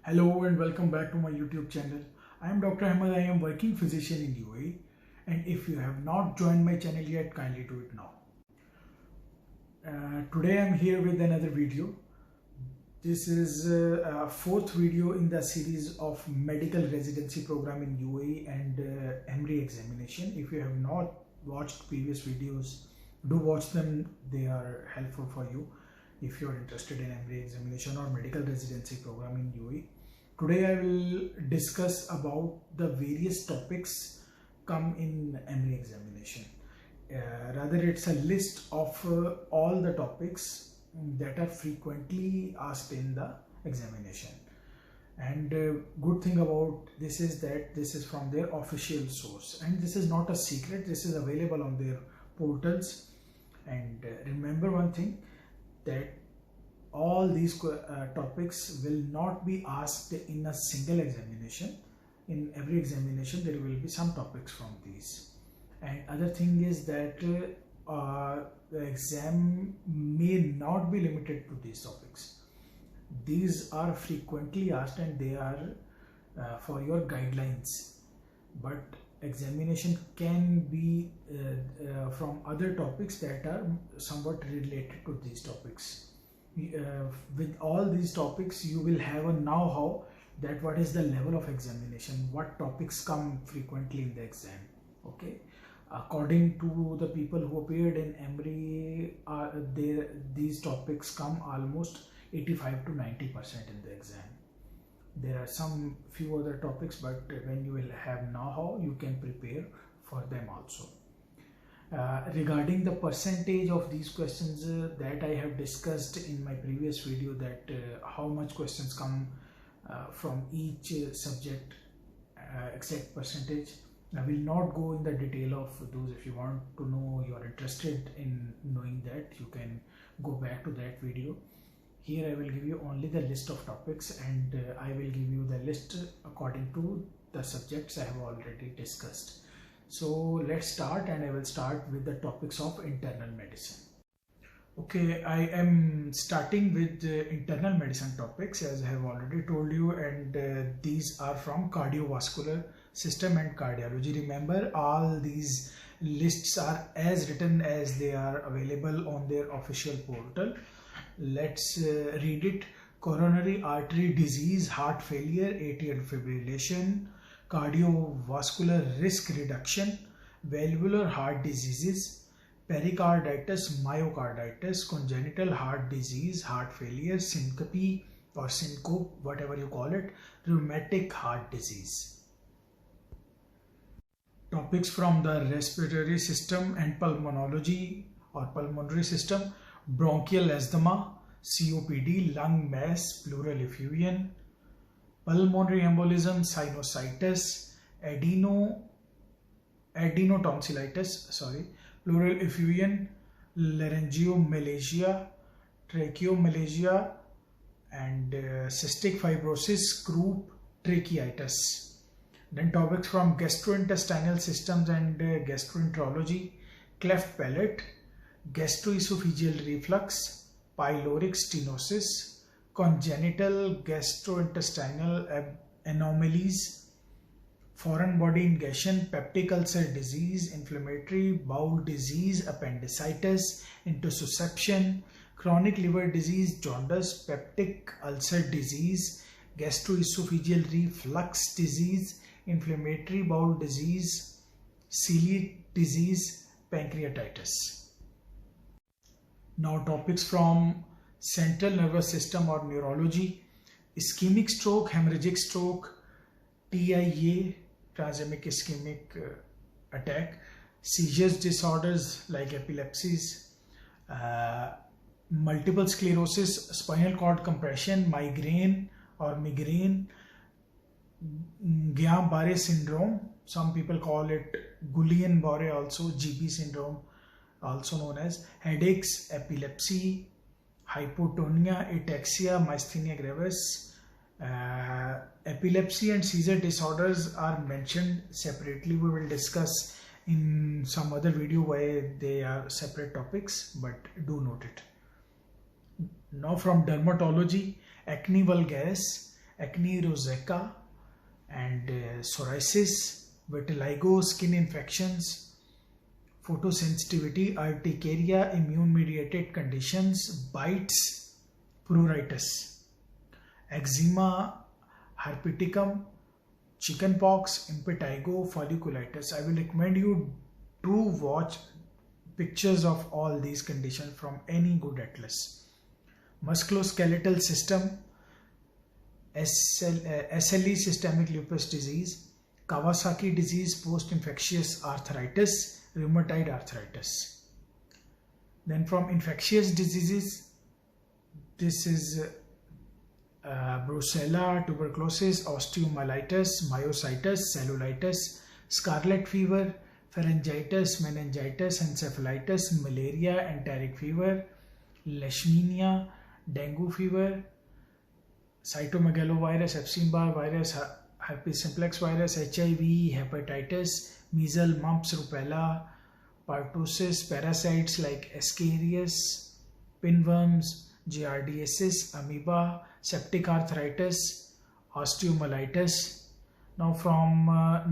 Hello and welcome back to my YouTube channel. I am Dr. Ahmed. I am working physician in UAE, and if you have not joined my channel yet, kindly do it now. Today I am here with another video. This is a fourth video in the series of medical residency program in UAE and EMRE examination. If you have not watched previous videos, do watch them. They are helpful for you if you are interested in EMRE examination or medical residency program in UAE. Today I will discuss about the various topics come in EMRE examination. Rather, it's a list of all the topics that are frequently asked in the examination. And good thing about this is that this is from their official source, and this is not a secret. This is available on their portals. And remember one thing, that all these topics will not be asked in a single examination. In every examination there will be some topics from these. And other thing is that the exam may not be limited to these topics. These are frequently asked and they are for your guidelines, but examination can be from other topics that are somewhat related to these topics. With all these topics you will have a know-how that what is the level of examination, what topics come frequently in the exam. Okay, according to the people who appeared in EMRE, these topics come almost 85 to 90% in the exam. There are some few other topics, but when you will have know-how, you can prepare for them also. Regarding the percentage of these questions that I have discussed in my previous video, that how much questions come from each subject, exact percentage, I will not go in the detail of those. If you want to know, you are interested in knowing that, you can go back to that video. Here I will give you only the list of topics, and I will give you the list according to the subjects I have already discussed. So let's start, and I will start with the topics of internal medicine. Okay, I am starting with internal medicine topics, as I have already told you, and these are from cardiovascular system and cardiology. Remember, all these lists are as written as they are available on their official portal. Let's read it. Coronary artery disease, heart failure, atrial fibrillation, cardiovascular risk reduction, valvular heart diseases, pericarditis, myocarditis, congenital heart disease, heart failure, syncope or syncope, whatever you call it, rheumatic heart disease. Topics from the respiratory system and pulmonology or pulmonary system: bronchial asthma, COPD, lung mass, pleural effusion, pulmonary embolism, sinusitis, adenotonsillitis, pleural effusion, laryngomalacia, tracheomalacia, and cystic fibrosis, croup, tracheitis. Then topics from gastrointestinal systems and gastroenterology: cleft palate, gastroesophageal reflux, pyloric stenosis, congenital gastrointestinal anomalies, foreign body ingestion, peptic ulcer disease, inflammatory bowel disease, appendicitis, intussusception, chronic liver disease, jaundice, peptic ulcer disease, gastroesophageal reflux disease, inflammatory bowel disease, celiac disease, pancreatitis. Now topics from central nervous system or neurology: ischemic stroke, hemorrhagic stroke, TIA, transient ischemic attack, seizures disorders like epilepsies, multiple sclerosis, spinal cord compression, migraine or migraine, Guillain-Barré syndrome, some people call it Guillain-Barré also, GB syndrome also known as, headaches, epilepsy, hypotonia, ataxia, myasthenia gravis. Epilepsy and seizure disorders are mentioned separately. We will discuss in some other video why they are separate topics, but do note it. Now from dermatology: acne vulgaris, acne rosacea and psoriasis, vitiligo, skin infections, photosensitivity, urticaria, immune-mediated conditions, bites, pruritus, eczema, herpeticum, chickenpox, impetigo, folliculitis. I will recommend you to watch pictures of all these conditions from any good atlas. Musculoskeletal system, SLE, systemic lupus disease, Kawasaki disease, post-infectious arthritis, rheumatoid arthritis. Then from infectious diseases, this is brucella, tuberculosis, osteomyelitis, myositis, cellulitis, scarlet fever, pharyngitis, meningitis, encephalitis, malaria, enteric fever, leishmania, dengue fever, cytomegalovirus, Epstein-Barr virus, herpes simplex virus, HIV, hepatitis, measles, mumps, rubella, pertussis, parasites like Ascaris, pinworms, giardiasis, amoeba, septic arthritis, osteomyelitis. Now from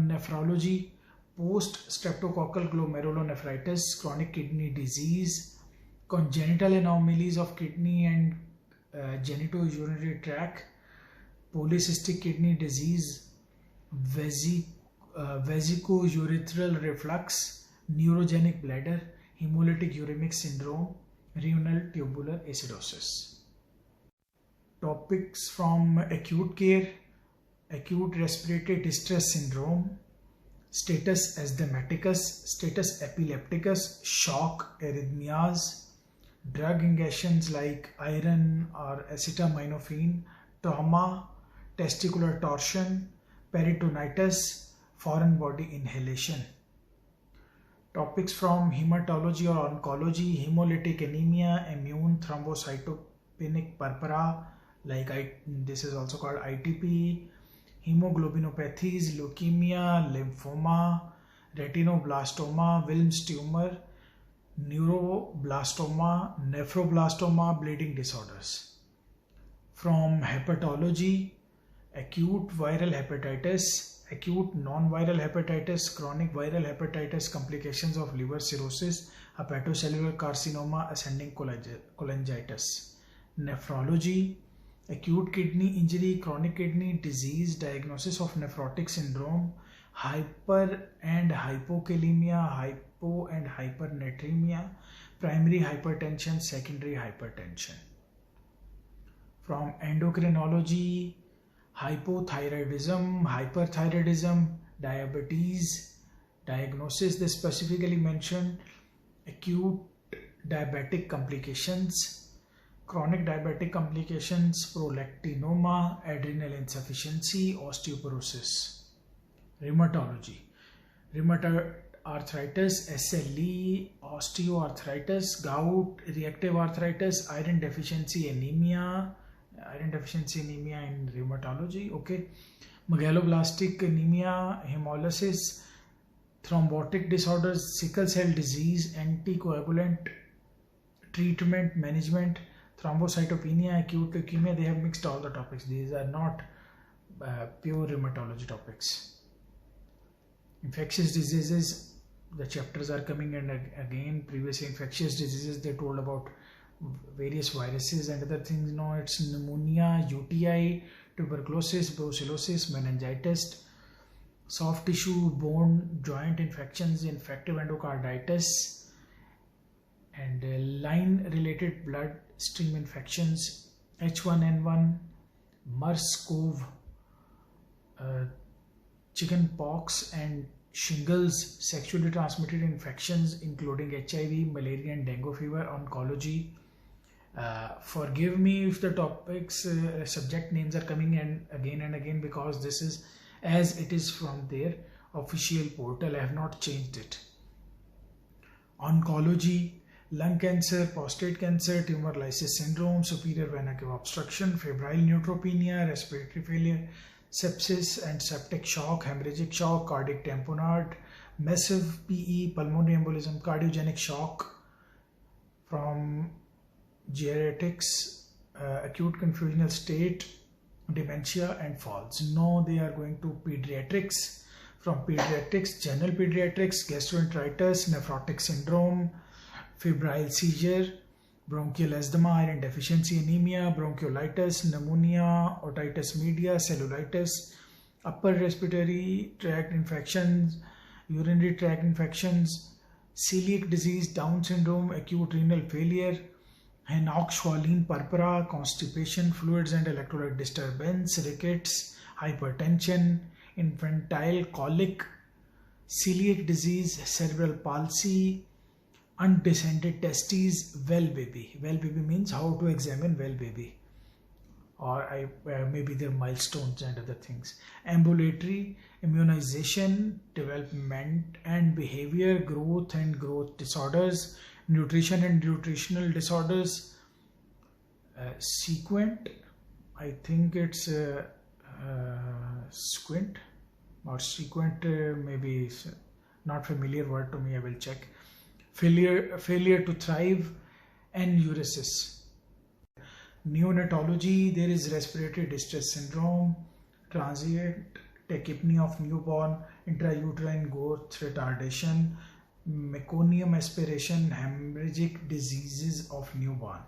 nephrology, post-streptococcal glomerulonephritis, chronic kidney disease, congenital anomalies of kidney and genitourinary tract, polycystic kidney disease, vesico-urethral reflux, neurogenic bladder, hemolytic uremic syndrome, renal tubular acidosis. Topics from acute care: acute respiratory distress syndrome, status asthmaticus, status epilepticus, shock, arrhythmias, drug ingestions like iron or acetaminophen, trauma, testicular torsion, peritonitis, foreign body inhalation. Topics from hematology or oncology: hemolytic anemia, immune thrombocytopenic purpura, like this is also called ITP, hemoglobinopathies, leukemia, lymphoma, retinoblastoma, Wilms tumor, neuroblastoma, nephroblastoma, bleeding disorders. From hepatology: acute viral hepatitis, acute non-viral hepatitis, chronic viral hepatitis, complications of liver cirrhosis, hepatocellular carcinoma, ascending cholangitis. Nephrology: acute kidney injury, chronic kidney disease, diagnosis of nephrotic syndrome, hyper and hypokalemia, hypo and hypernatremia, primary hypertension, secondary hypertension. From endocrinology: hypothyroidism, hyperthyroidism, diabetes. Diagnosis: they specifically mentioned acute diabetic complications, chronic diabetic complications, prolactinoma, adrenal insufficiency, osteoporosis. Rheumatology: rheumatoid arthritis, SLE, osteoarthritis, gout, reactive arthritis, iron deficiency anemia in rheumatology. Okay, megaloblastic anemia, hemolysis, thrombotic disorders, sickle cell disease, anticoagulant treatment, management, thrombocytopenia, acute leukemia. They have mixed all the topics. These are not pure rheumatology topics. Infectious diseases, the chapters are coming, and again previously infectious diseases they told about various viruses and other things. Now it's pneumonia, UTI, tuberculosis, brucellosis, meningitis, soft tissue, bone, joint infections, infective endocarditis, and line-related bloodstream infections, H1N1, MERS-CoV, chickenpox and shingles, sexually transmitted infections including HIV, malaria and dengue fever, oncology. Forgive me if the topics, subject names are coming in again and again, because this is as it is from their official portal. I have not changed it. Oncology: lung cancer, prostate cancer, tumor lysis syndrome, superior vena cava obstruction, febrile neutropenia, respiratory failure, sepsis and septic shock, hemorrhagic shock, cardiac tamponade, massive PE, pulmonary embolism, cardiogenic shock. From geriatrics: acute confusional state, dementia and falls. Now they are going to pediatrics. From pediatrics, general pediatrics, gastroenteritis, nephrotic syndrome, febrile seizure, bronchial asthma, iron deficiency anemia, bronchiolitis, pneumonia, otitis media, cellulitis, upper respiratory tract infections, urinary tract infections, celiac disease, Down syndrome, acute renal failure, Henoch-Schwann purpura, constipation, fluids and electrolyte disturbance, rickets, hypertension, infantile colic, celiac disease, cerebral palsy, undescended testes, well baby. Well baby means how to examine well baby, or maybe their milestones and other things. Ambulatory, immunization, development and behavior, growth and growth disorders, nutrition and nutritional disorders. Sequent, I think it's squint or sequent, maybe not familiar word to me, I will check. Failure to thrive and neurosis. Neonatology, there is respiratory distress syndrome, transient tachypnea of newborn, intrauterine growth retardation, meconium aspiration, hemorrhagic diseases of newborn.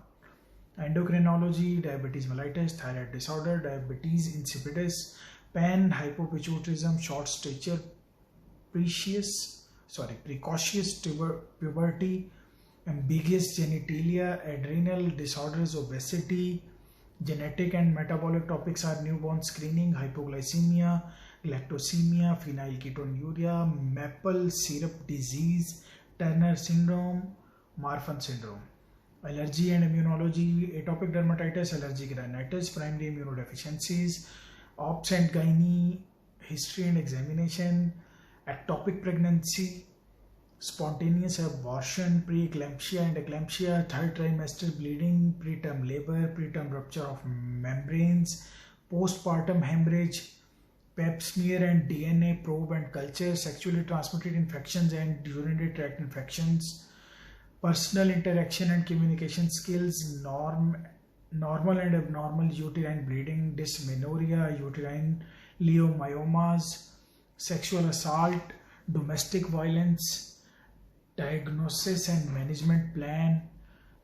Endocrinology, diabetes mellitus, thyroid disorder, diabetes insipidus, pan-hypopituitarism, short stature, precocious puberty, ambiguous genitalia, adrenal disorders, obesity. Genetic and metabolic topics are newborn screening, hypoglycemia, galactosemia, phenylketonuria, maple syrup disease, Turner syndrome, Marfan syndrome. Allergy and immunology, atopic dermatitis, allergic rhinitis, primary immunodeficiencies, obs and gynae, history and examination, ectopic pregnancy, spontaneous abortion, preeclampsia and eclampsia, third trimester bleeding, preterm labor, preterm rupture of membranes, postpartum hemorrhage, pap smear and DNA probe and culture, sexually transmitted infections and urinary tract infections, personal interaction and communication skills, normal and abnormal uterine bleeding, dysmenorrhea, uterine leiomyomas, sexual assault, domestic violence, diagnosis and management plan,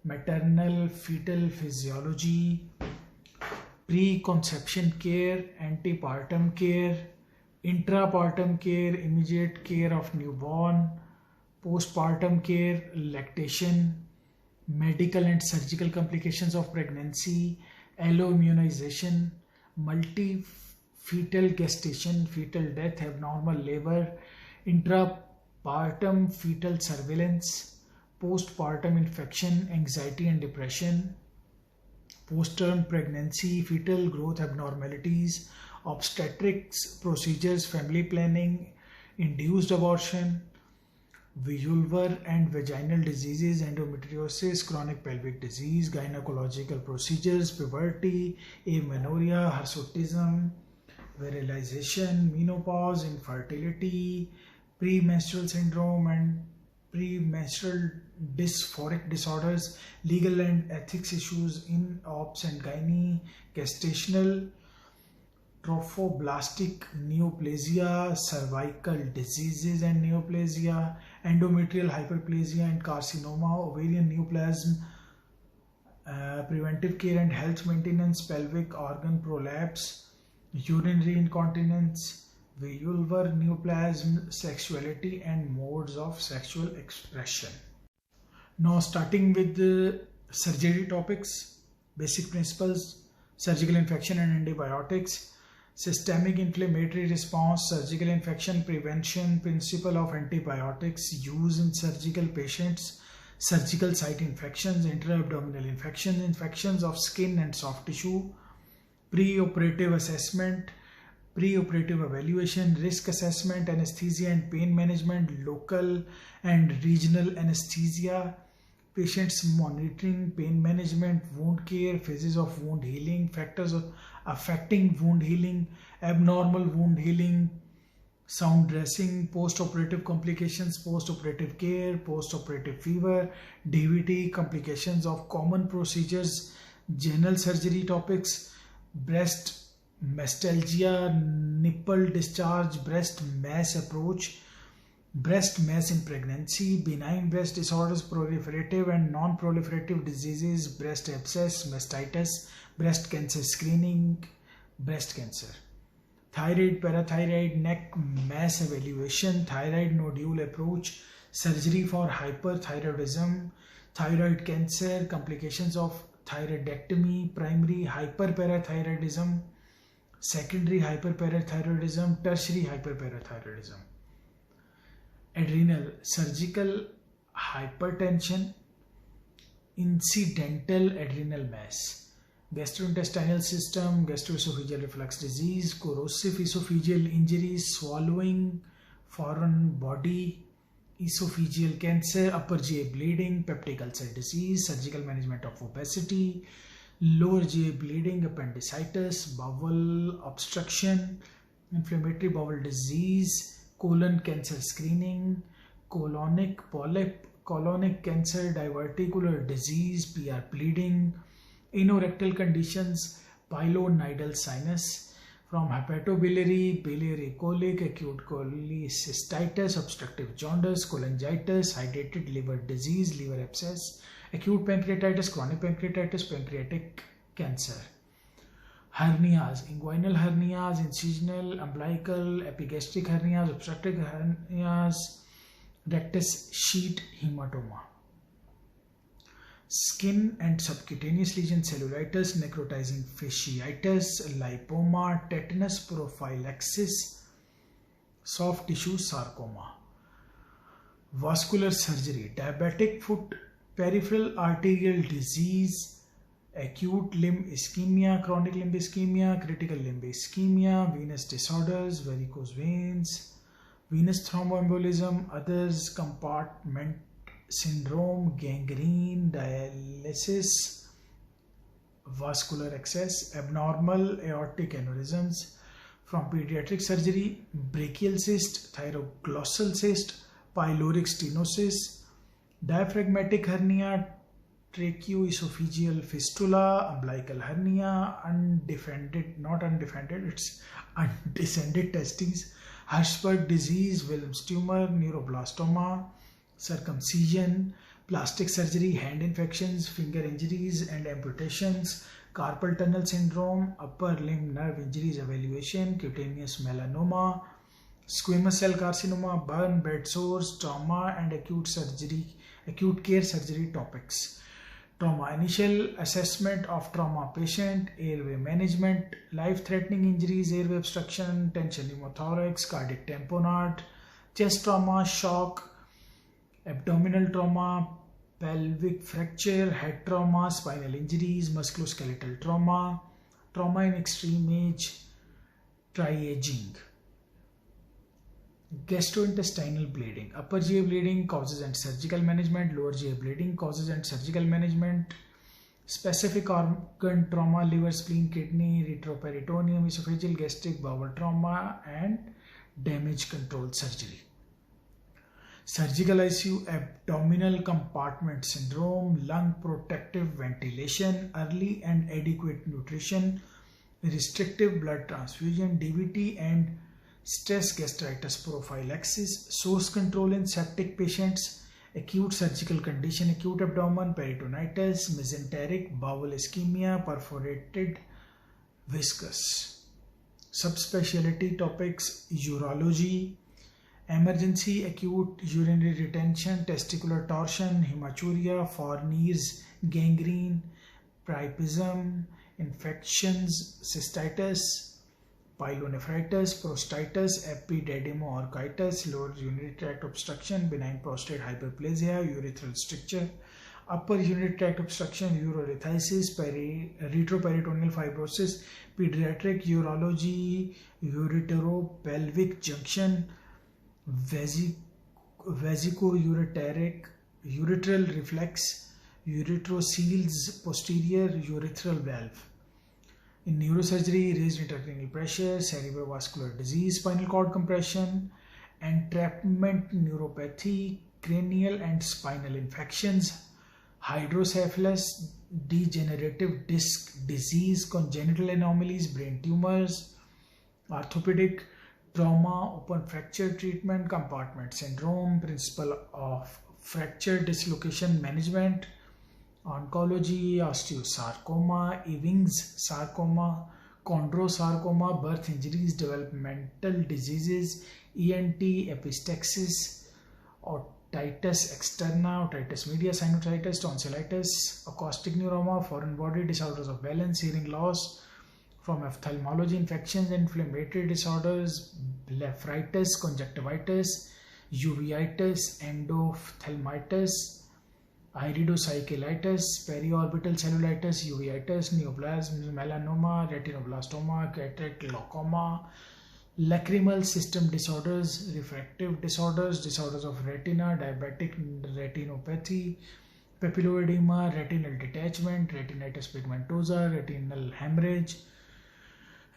maternal fetal physiology, preconception care, antepartum care, intrapartum care, immediate care of newborn, postpartum care, lactation, medical and surgical complications of pregnancy, alloimmunization, multi-fetal gestation, fetal death, abnormal labor, intrapartum fetal surveillance, postpartum infection, anxiety and depression, postpartum pregnancy, fetal growth abnormalities, obstetrics procedures, family planning, induced abortion, vulvar and vaginal diseases, endometriosis, chronic pelvic disease, gynecological procedures, puberty, amenorrhea, hirsutism, virilization, menopause, infertility, premenstrual syndrome and premenstrual dysphoric disorders, legal and ethics issues in obs and gynae, gestational trophoblastic neoplasia, cervical diseases and neoplasia, endometrial hyperplasia and carcinoma, ovarian neoplasm, preventive care and health maintenance, pelvic organ prolapse, urinary incontinence, vulvar neoplasm, sexuality and modes of sexual expression. Now starting with the surgery topics, basic principles, surgical infection and antibiotics, systemic inflammatory response, surgical infection prevention, principle of antibiotics, use in surgical patients, surgical site infections, intra-abdominal infections, infections of skin and soft tissue, pre-operative assessment, pre-operative evaluation, risk assessment, anesthesia and pain management, local and regional anesthesia, patients monitoring, pain management, wound care, phases of wound healing, factors of affecting wound healing, abnormal wound healing, sound dressing, post-operative complications, post-operative care, post-operative fever, DVT, complications of common procedures, general surgery topics, breast mastalgia, nipple discharge, breast mass approach, breast mass in pregnancy, benign breast disorders, proliferative and non-proliferative diseases, breast abscess, mastitis, breast cancer screening, breast cancer. Thyroid, parathyroid, neck mass evaluation, thyroid nodule approach, surgery for hyperthyroidism, thyroid cancer, complications of thyroidectomy, primary hyperparathyroidism, secondary hyperparathyroidism, tertiary hyperparathyroidism. Adrenal, surgical hypertension, incidental adrenal mass, gastrointestinal system, gastroesophageal reflux disease, corrosive esophageal injuries, swallowing, foreign body, esophageal cancer, upper GI bleeding, peptic ulcer disease, surgical management of obesity, lower GI bleeding, appendicitis, bowel obstruction, inflammatory bowel disease, colon cancer screening, colonic polyp, colonic cancer, diverticular disease, PR bleeding, anorectal conditions, pilonidal sinus, from hepatobiliary, biliary colic, acute cholecystitis, obstructive jaundice, cholangitis, hydrated liver disease, liver abscess, acute pancreatitis, chronic pancreatitis, pancreatic cancer. Hernias, inguinal hernias, incisional, umbilical, epigastric hernias, obstructive hernias, rectus sheath hematoma. Skin and subcutaneous lesions, cellulitis, necrotizing fasciitis, lipoma, tetanus prophylaxis, soft tissue sarcoma. Vascular surgery, diabetic foot, peripheral arterial disease, acute limb ischemia, chronic limb ischemia, critical limb ischemia, venous disorders, varicose veins, venous thromboembolism, others, compartment syndrome, gangrene, dialysis, vascular excess, abnormal aortic aneurysms. From pediatric surgery, brachial cyst, thyroglossal cyst, pyloric stenosis, diaphragmatic hernia, tracheoesophageal fistula, umbilical hernia, it's undescended testes, Hirschberg disease, Wilms tumor, neuroblastoma, circumcision, plastic surgery, hand infections, finger injuries and amputations, carpal tunnel syndrome, upper limb nerve injuries evaluation, cutaneous melanoma, squamous cell carcinoma, burn, bed sores, trauma and acute care surgery topics. Trauma, initial assessment of trauma patient, airway management, life-threatening injuries, airway obstruction, tension pneumothorax, cardiac tamponade, chest trauma, shock, abdominal trauma, pelvic fracture, head trauma, spinal injuries, musculoskeletal trauma, trauma in extreme age, triaging. Gastrointestinal bleeding, upper GI bleeding, causes and surgical management, lower GI bleeding, causes and surgical management, specific organ trauma, liver, spleen, kidney, retroperitoneum, esophageal, gastric, bowel trauma and damage control surgery. Surgical ICU, abdominal compartment syndrome, lung protective ventilation, early and adequate nutrition, restrictive blood transfusion, DVT and stress gastritis prophylaxis, source control in septic patients, acute surgical condition, acute abdomen, peritonitis, mesenteric bowel ischemia, perforated viscous. Subspecialty topics, urology, emergency acute urinary retention, testicular torsion, hematuria, Fournier's gangrene, priapism, infections, cystitis, pyelonephritis, prostatitis, epididymoorchitis, lower urinary tract obstruction, benign prostate hyperplasia, urethral stricture, upper urinary tract obstruction, urolithiasis, retroperitoneal fibrosis, pediatric urology, ureteropelvic junction, vesicoureteric, urethral reflex, ureterocoels, posterior urethral valve. In neurosurgery, raised intracranial pressure, cerebrovascular disease, spinal cord compression, entrapment neuropathy, cranial and spinal infections, hydrocephalus, degenerative disc disease, congenital anomalies, brain tumors, orthopedic trauma, open fracture treatment, compartment syndrome, principle of fracture dislocation management, oncology, osteosarcoma, Ewing's sarcoma, chondrosarcoma, birth injuries, developmental diseases, ENT, epistaxis, otitis externa, otitis media, sinusitis, tonsillitis, acoustic neuroma, foreign body disorders of balance, hearing loss, from ophthalmology, infections, inflammatory disorders, blepharitis, conjunctivitis, uveitis, endophthalmitis, iridocyclitis, periorbital cellulitis, uveitis, neoplasms, melanoma, retinoblastoma, cataract, glaucoma, lacrimal system disorders, refractive disorders, disorders of retina, diabetic retinopathy, papilloedema, retinal detachment, retinitis pigmentosa, retinal hemorrhage,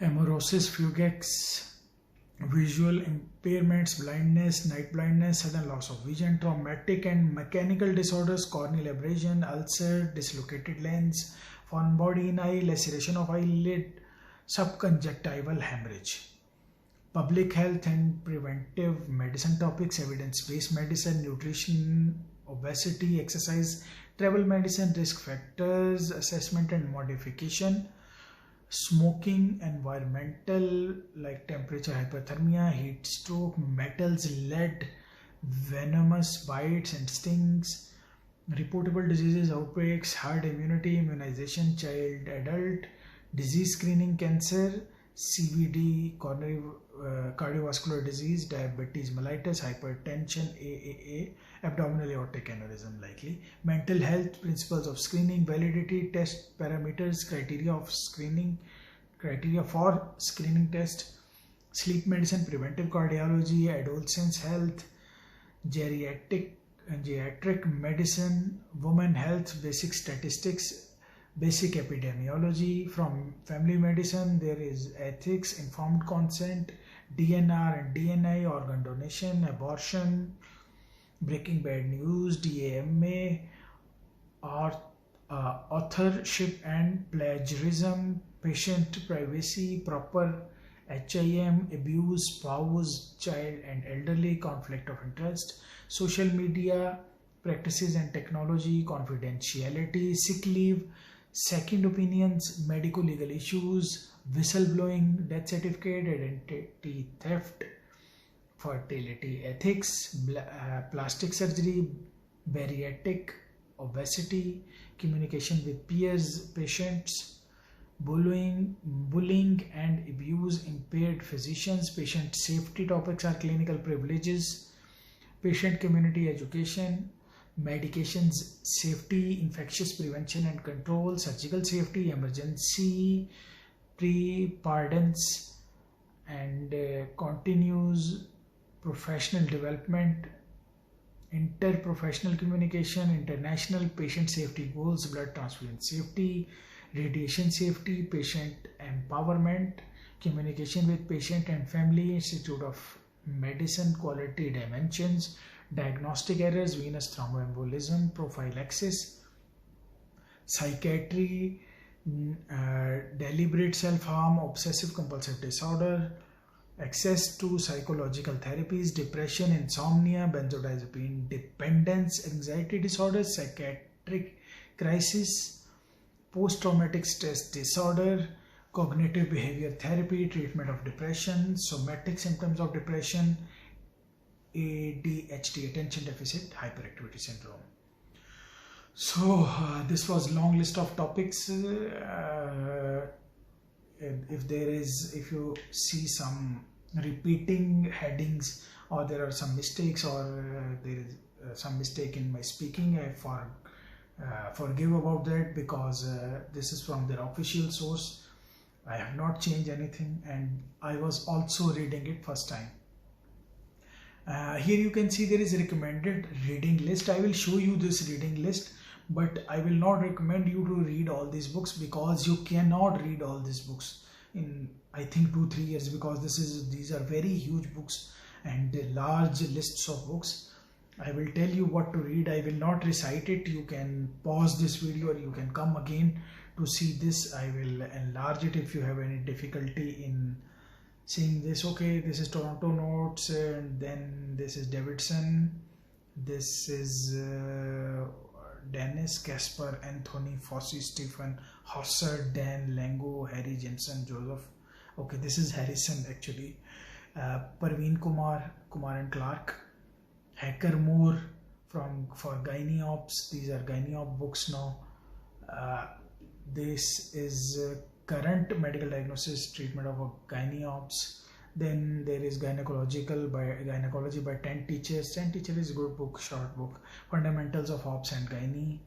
amaurosis fugax, visual impairments, blindness, night blindness, sudden loss of vision, traumatic and mechanical disorders, corneal abrasion, ulcer, dislocated lens, foreign body in eye, laceration of eyelid, subconjunctival hemorrhage. Public health and preventive medicine topics, evidence-based medicine, nutrition, obesity, exercise, travel medicine, risk factors, assessment and modification, smoking, environmental like temperature, hypothermia, heat stroke, metals, lead, venomous bites and stings, reportable diseases, outbreaks, herd immunity, immunization, child, adult, disease screening, cancer, CVD, coronary cardiovascular disease, diabetes mellitus, hypertension, AAA, abdominal aortic aneurysm likely, mental health, principles of screening, validity, test parameters, criteria for screening test, sleep medicine, preventive cardiology, adolescents health, geriatric medicine, women health, basic statistics, basic epidemiology. From family medicine there is ethics, informed consent, DNR and DNA, organ donation, abortion, breaking bad news, DAMA, authorship and plagiarism, patient privacy, proper HIM, abuse, spouse, child and elderly, conflict of interest, social media practices and technology, confidentiality, sick leave, second opinions, medical legal issues, whistleblowing, death certificate, identity theft, fertility ethics, plastic surgery, bariatric, obesity, communication with peers, patients, bullying and abuse, impaired physicians, patient safety topics are clinical privileges, patient community education, medications safety, infectious prevention and control, surgical safety, emergency preparedness and continuous professional development, interprofessional communication, international patient safety goals, blood transfusion safety, radiation safety, patient empowerment, communication with patient and family, Institute of Medicine, quality dimensions, diagnostic errors, venous thromboembolism, prophylaxis, psychiatry, deliberate self-harm, obsessive compulsive disorder, access to psychological therapies, depression, insomnia, benzodiazepine dependence, anxiety disorders, psychiatric crisis, post-traumatic stress disorder, cognitive behavior therapy, treatment of depression, somatic symptoms of depression, ADHD, attention deficit hyperactivity syndrome. So this was long list of topics. If you see some repeating headings or there are some mistakes or there is some mistake in my speaking, I forgive about that, because this is from their official source. I have not changed anything and I was also reading it first time. Here you can see there is a recommended reading list. I will show you this reading list, but I will not recommend you to read all these books, because you cannot read all these books in I think 2-3 years, because these are very huge books and large lists of books. I will tell you what to read. I will not recite it. You can pause this video or you can come again to see this. I will enlarge it if you have any difficulty in seeing this. Okay, this is Toronto Notes, and then this is Davidson. This is Dennis, Casper, Anthony, Fossey, Stephen, Hofstad, Dan, Lango, Harry, Jensen, Joseph. Okay, this is Harrison actually. Parveen Kumar, Kumar and Clark. Hacker Moore for Gynae Ops. These are Gynae Ops books now. This is current medical diagnosis treatment of a Gynae Ops. Then there is Gynecology by 10 Teachers. 10 Teachers is a good book, short book. Fundamentals of Ops and Gynae.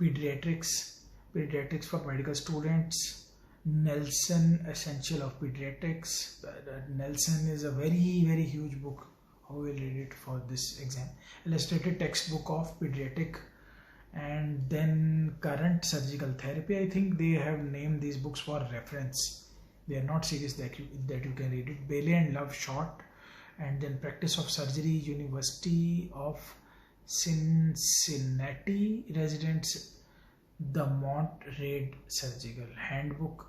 Pediatrics for medical students. Nelson, Essential of Pediatrics. Nelson is a very, very huge book. I will read it for this exam. Illustrated textbook of pediatric, and then current surgical therapy. I think they have named these books for reference. They are not serious that you can read it. Bailey and Love short, and then Practice of Surgery, University of Cincinnati residents, the Mont Reid Surgical Handbook,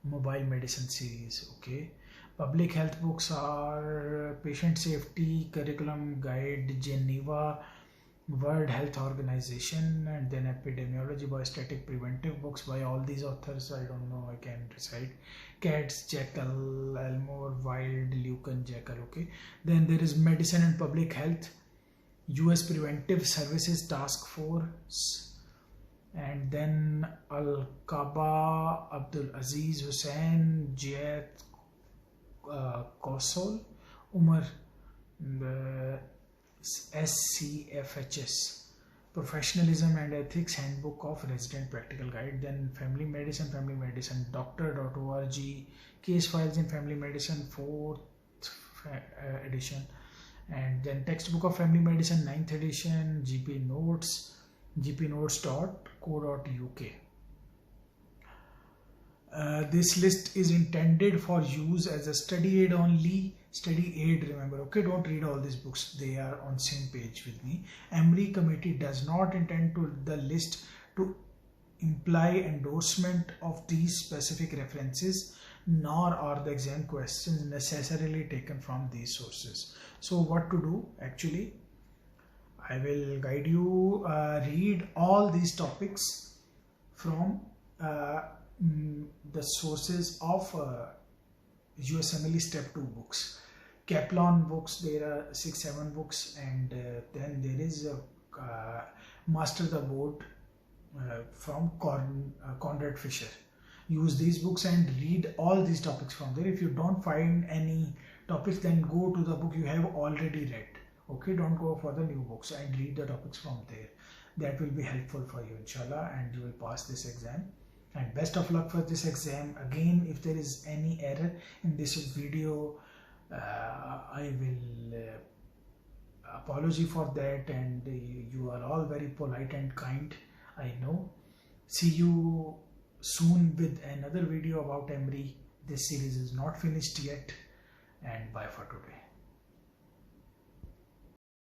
Mobile Medicine series. Okay. Public health books are Patient Safety Curriculum Guide, Geneva, World Health Organization, and then Epidemiology, Biostatic Preventive books by all these authors. I don't know, I can't recite. Katz, Jekyll, Elmore, Wild, Lucan, Jekyll. Okay. Then there is Medicine and Public Health, US Preventive Services Task Force, and then Al-Kaba, Abdul Aziz Hussain, Jayat Kosol, Umar, SCFHS, Professionalism and Ethics Handbook of Resident Practical Guide. Then Family Medicine, doctor.org, Case Files in Family Medicine, 4th edition, and then Textbook of Family Medicine, 9th edition, GP Notes, gpnotes.co.uk. This list is intended for use as a study aid only. Study aid, remember, okay? Don't read all these books. They are on same page with me. Emory Committee does not intend to the list to imply endorsement of these specific references, nor are the exam questions necessarily taken from these sources. So what to do? Actually, I will guide you. Read all these topics from the sources of USMLE Step 2 books. Kaplan books, there are 6-7 books, and then there is Master the Board from Conrad Fisher. Use these books and read all these topics from there. If you don't find any topics, then go to the book you have already read. Okay, don't go for the new books and read the topics from there. That will be helpful for you, inshallah, and you will pass this exam. And best of luck for this exam. Again, if there is any error in this video, I will apology for that, and you are all very polite and kind, I know. See you soon with another video about Emory. This series is not finished yet, and bye for today.